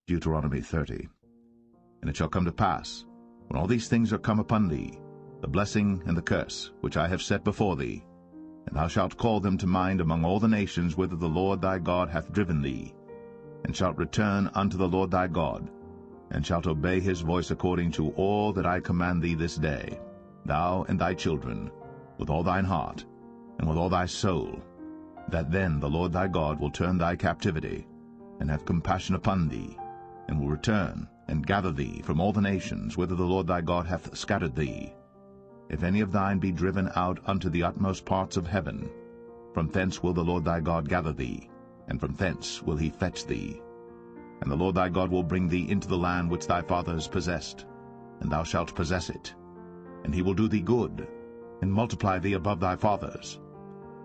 Deuteronomy 30. And it shall come to pass, when all these things are come upon thee, the blessing and the curse which I have set before thee, and thou shalt call them to mind among all the nations whither the Lord thy God hath driven thee, and shalt return unto the Lord thy God, and shalt obey his voice according to all that I command thee this day, thou and thy children, with all thine heart, and with all thy soul, that then the Lord thy God will turn thy captivity, and have compassion upon thee, and will return and gather thee from all the nations whither the Lord thy God hath scattered thee. If any of thine be driven out unto the utmost parts of heaven, from thence will the Lord thy God gather thee, and from thence will he fetch thee. And the Lord thy God will bring thee into the land which thy fathers possessed, and thou shalt possess it. And he will do thee good, and multiply thee above thy fathers.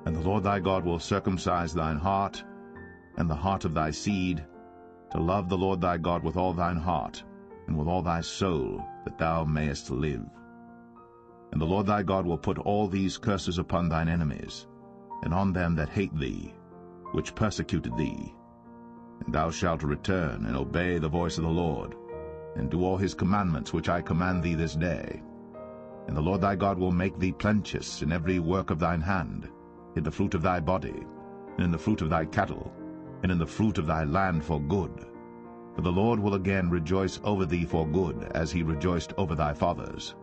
And the Lord thy God will circumcise thine heart, and the heart of thy seed, to love the Lord thy God with all thine heart, and with all thy soul, that thou mayest live. And the Lord thy God will put all these curses upon thine enemies, and on them that hate thee, which persecuted thee. And thou shalt return and obey the voice of the Lord, and do all his commandments which I command thee this day. And the Lord thy God will make thee plenteous in every work of thine hand, in the fruit of thy body, and in the fruit of thy cattle, and in the fruit of thy land for good. For the Lord will again rejoice over thee for good, as he rejoiced over thy fathers.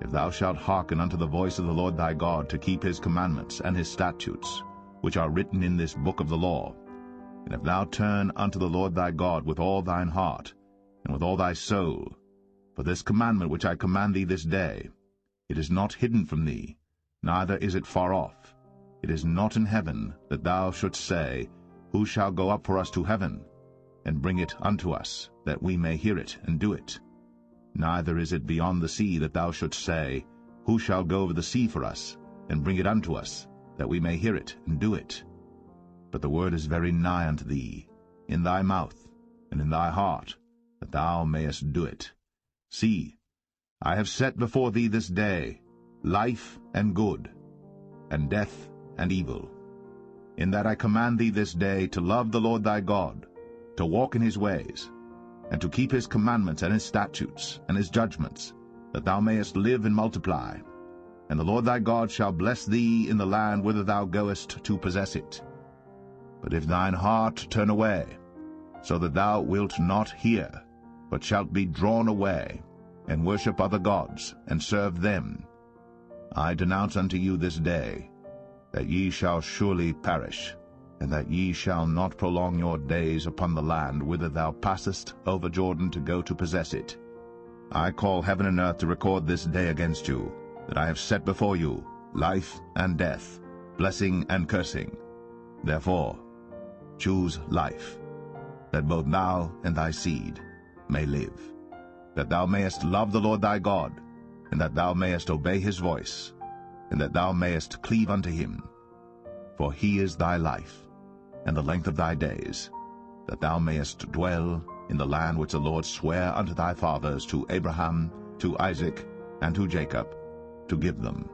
If thou shalt hearken unto the voice of the Lord thy God, to keep his commandments and his statutes, which are written in this book of the law, and if thou turn unto the Lord thy God with all thine heart, and with all thy soul, for this commandment which I command thee this day, it is not hidden from thee, neither is it far off. It is not in heaven, that thou shouldst say, Who shall go up for us to heaven, and bring it unto us, that we may hear it and do it? Neither is it beyond the sea, that thou shouldst say, Who shall go over the sea for us, and bring it unto us, that we may hear it and do it? But the word is very nigh unto thee, in thy mouth and in thy heart, that thou mayest do it. See, I have set before thee this day life and good, and death and evil. In that I command thee this day to love the Lord thy God, to walk in his ways, and to keep his commandments and his statutes and his judgments, that thou mayest live and multiply. And the Lord thy God shall bless thee in the land whither thou goest to possess it. But if thine heart turn away, so that thou wilt not hear, but shalt be drawn away, and worship other gods, and serve them, I denounce unto you this day, that ye shall surely perish, and that ye shall not prolong your days upon the land whither thou passest over Jordan to go to possess it. I call heaven and earth to record this day against you, that I have set before you life and death, blessing and cursing. Therefore choose life, that both thou and thy seed may live, that thou mayest love the Lord thy God, and that thou mayest obey his voice, and that thou mayest cleave unto him. For he is thy life, and the length of thy days, that thou mayest dwell in the land which the Lord sware unto thy fathers, to Abraham, to Isaac, and to Jacob, to give them.